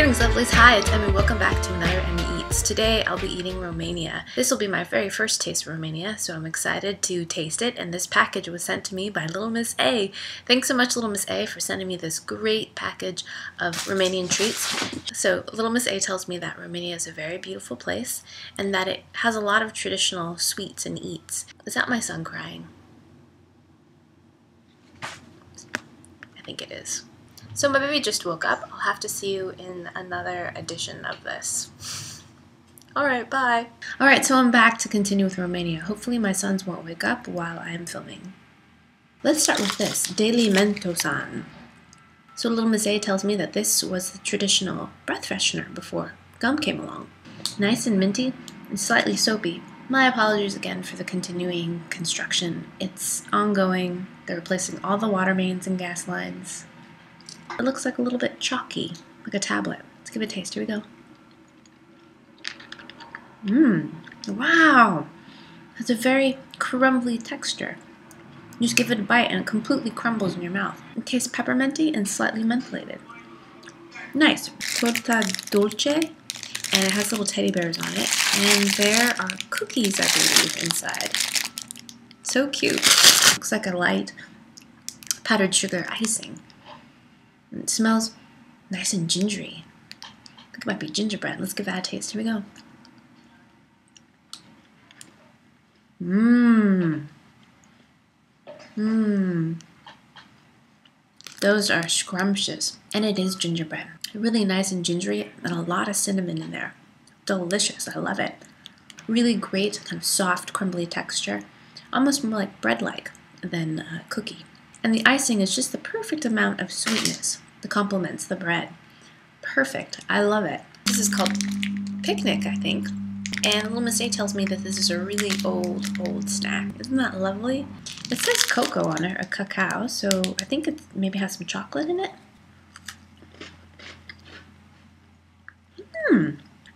Greetings lovelies, hi, it's Emmy. Welcome back to another Emmy Eats. Today I'll be eating Romania. This will be my very first taste of Romania, so I'm excited to taste it, and this package was sent to me by Little Miss A. Thanks so much Little Miss A for sending me this great package of Romanian treats. So Little Miss A tells me that Romania is a very beautiful place and that it has a lot of traditional sweets and eats. Is that my son crying? I think it is. So my baby just woke up. I'll have to see you in another edition of this. Alright, bye. Alright, so I'm back to continue with Romania. Hopefully my sons won't wake up while I am filming. Let's start with this, Daily Mentosan. So Little Miss A tells me that this was the traditional breath freshener before gum came along. Nice and minty and slightly soapy. My apologies again for the continuing construction. It's ongoing. They're replacing all the water mains and gas lines. It looks like a little bit chalky, like a tablet. Let's give it a taste. Here we go. Wow! It has a very crumbly texture. You just give it a bite and it completely crumbles in your mouth. It tastes pepperminty and slightly mentholated. Nice. Turtā Dulce, and it has little teddy bears on it. And there are cookies, I believe, inside. So cute. Looks like a light powdered sugar icing. It smells nice and gingery. I think it might be gingerbread. Let's give that a taste. Here we go. Those are scrumptious. And it is gingerbread. Really nice and gingery and a lot of cinnamon in there. Delicious. I love it. Really great, kind of soft, crumbly texture. Almost more like bread-like than a cookie. And the icing is just the perfect amount of sweetness that complements the bread. Perfect. I love it. This is called Picnic, I think. And Little Miss A tells me that this is a really old snack. Isn't that lovely? It says cocoa on it, or cacao, so I think it maybe has some chocolate in it.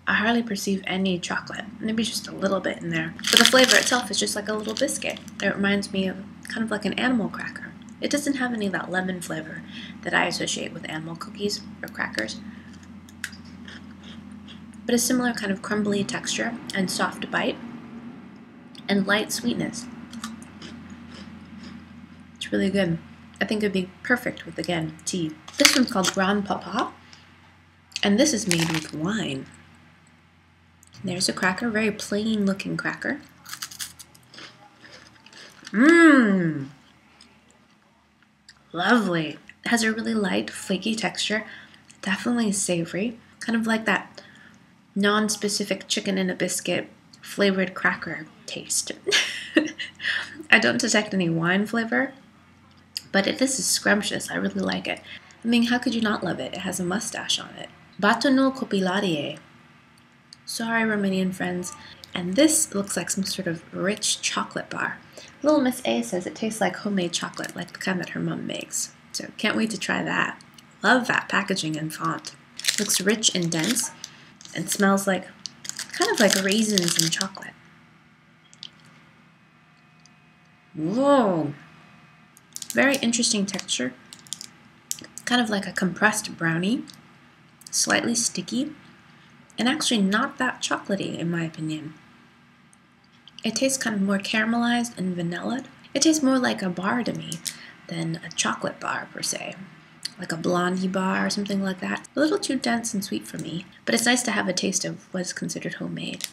I hardly perceive any chocolate. Maybe just a little bit in there. But the flavor itself is just like a little biscuit. It reminds me of kind of like an animal cracker. It doesn't have any of that lemon flavor that I associate with animal cookies or crackers. But a similar kind of crumbly texture and soft bite and light sweetness. It's really good. I think it would be perfect with, again, tea. This one's called Grand Papa, and this is made with wine. There's a cracker, very plain looking cracker. Lovely. It has a really light, flaky texture, definitely savory, kind of like that non-specific chicken in a biscuit flavored cracker taste. I don't detect any wine flavor, but this is scrumptious. I really like it. I mean, how could you not love it? It has a mustache on it. Batonul Copilâriei. Sorry, Romanian friends. And this looks like some sort of rich chocolate bar. Little Miss A says it tastes like homemade chocolate, like the kind that her mom makes. So can't wait to try that. Love that packaging and font. Looks rich and dense and smells like, kind of like raisins and chocolate. Whoa! Very interesting texture. Kind of like a compressed brownie. Slightly sticky. And actually not that chocolatey, in my opinion. It tastes kind of more caramelized and vanilla. It tastes more like a bar to me than a chocolate bar per se. Like a blondie bar or something like that. A little too dense and sweet for me, but it's nice to have a taste of what is considered homemade.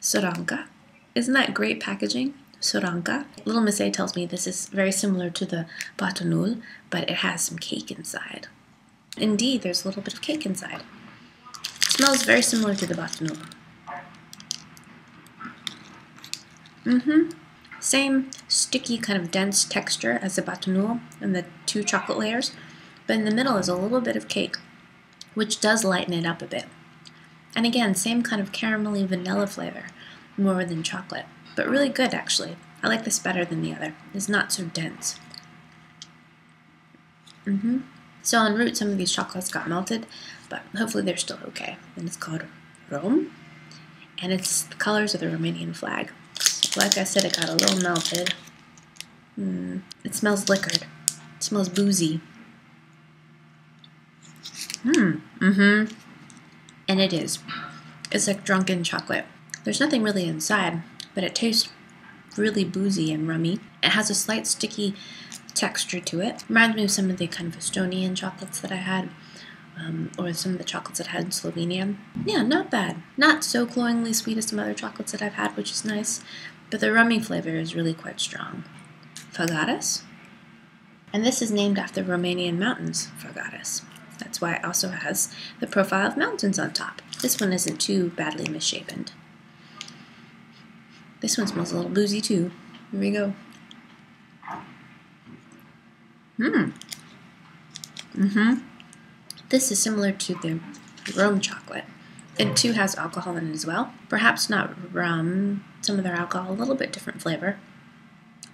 Sureanca. Isn't that great packaging? Sureanca. Little Miss A tells me this is very similar to the Batonul, but it has some cake inside. Indeed, there's a little bit of cake inside. It smells very similar to the Batonul. Same sticky kind of dense texture as the Batonul and the two chocolate layers, but in the middle is a little bit of cake, which does lighten it up a bit. And again, same kind of caramelly vanilla flavor, more than chocolate, but really good actually. I like this better than the other. It's not so dense. So en route, some of these chocolates got melted, but hopefully they're still okay. And it's called Rom, and it's the colors of the Romanian flag. Like I said, it got a little melted. It smells liquored. It smells boozy. And it is. It's like drunken chocolate. There's nothing really inside, but it tastes really boozy and rummy. It has a slight sticky texture to it. Reminds me of some of the kind of Estonian chocolates that I had, or some of the chocolates that I had in Slovenia. Yeah, not bad. Not so cloyingly sweet as some other chocolates that I've had, which is nice, but the rummy flavor is really quite strong. Fagaras. And this is named after Romanian mountains, Fagaras. That's why it also has the profile of mountains on top. This one isn't too badly misshapen. This one smells a little boozy too. Here we go. This is similar to the Rome chocolate. It too has alcohol in it as well. Perhaps not rum, some of their alcohol, a little bit different flavor.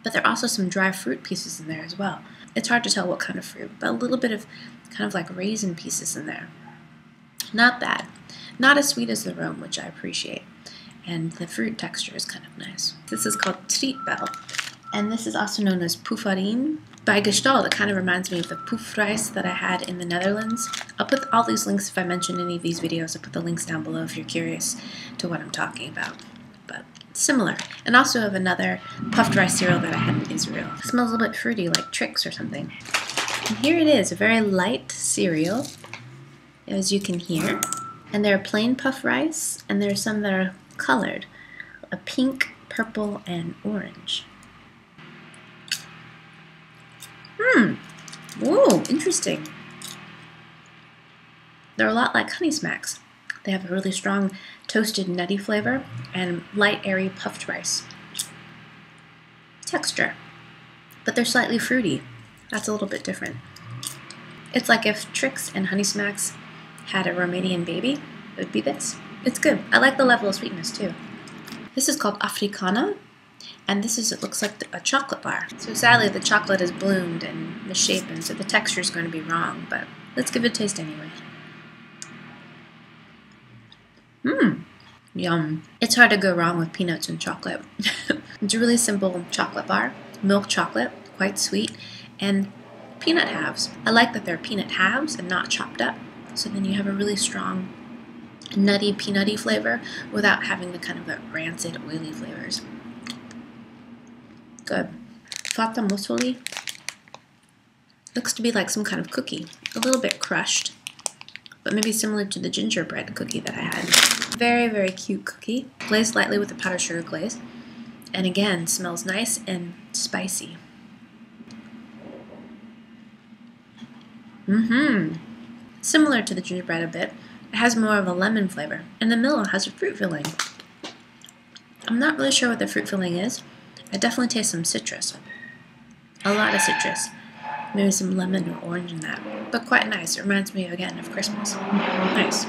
But there are also some dry fruit pieces in there as well. It's hard to tell what kind of fruit, but a little bit of kind of like raisin pieces in there. Not bad. Not as sweet as the Rome, which I appreciate. And the fruit texture is kind of nice. This is called Triti Bell, and this is also known as Puffarin. By Gestalt, it kind of reminds me of the Plofrijst that I had in the Netherlands. I'll put all these links, if I mention any of these videos, I'll put the links down below if you're curious to what I'm talking about. But similar. And also of another puffed rice cereal that I had in Israel. It smells a little bit fruity, like Trix or something. And here it is, a very light cereal, as you can hear. And there are plain puffed rice, and there are some that are colored. A pink, purple, and orange. Whoa, interesting. They're a lot like Honey Smacks. They have a really strong toasted nutty flavor and light, airy puffed rice texture. But they're slightly fruity. That's a little bit different. It's like if Trix and Honey Smacks had a Romanian baby, it would be this. It's good. I like the level of sweetness too. This is called Africana, and this is, it looks like a chocolate bar. So sadly the chocolate is bloomed and misshapen, so the texture is going to be wrong, but let's give it a taste anyway. Yum. It's hard to go wrong with peanuts and chocolate. It's a really simple chocolate bar, milk chocolate, quite sweet, and peanut halves. I like that they're peanut halves and not chopped up, so then you have a really strong nutty, peanutty flavor without having the kind of the rancid, oily flavors. Good. Fatta Musoli looks to be like some kind of cookie, a little bit crushed, but maybe similar to the gingerbread cookie that I had. Very, very cute cookie, glazed lightly with a powdered sugar glaze, and again, smells nice and spicy. Similar to the gingerbread a bit. It has more of a lemon flavor, and the middle has a fruit filling. I'm not really sure what the fruit filling is. I definitely taste some citrus. A lot of citrus. Maybe some lemon or orange in that. But quite nice. It reminds me again of Christmas. Nice.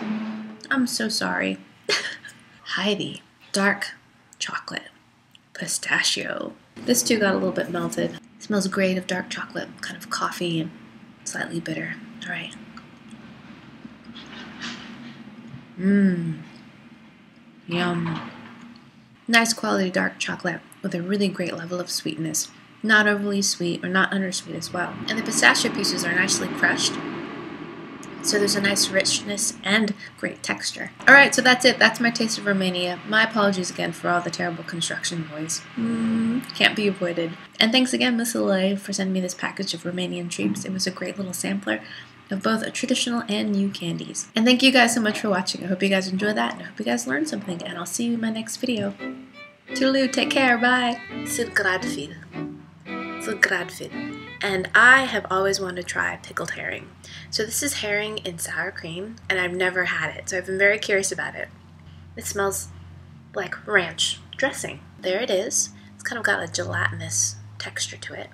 I'm so sorry. Heidi. Dark chocolate. Pistachio. This too got a little bit melted. It smells great of dark chocolate. Kind of coffee and slightly bitter. Alright. Yum. Nice quality dark chocolate with a really great level of sweetness. Not overly sweet or not undersweet as well. And the pistachio pieces are nicely crushed, so there's a nice richness and great texture. Alright, so that's it. That's my taste of Romania. My apologies again for all the terrible construction noise. Can't be avoided. And thanks again, Miss Lay, for sending me this package of Romanian treats. It was a great little sampler of both a traditional and new candies. And thank you guys so much for watching. I hope you guys enjoyed that, and I hope you guys learned something, and I'll see you in my next video. Toodaloo, take care, bye! Sunt gradfid. And I have always wanted to try pickled herring. So this is herring in sour cream, and I've never had it, so I've been very curious about it. It smells like ranch dressing. There it is. It's kind of got a gelatinous texture to it.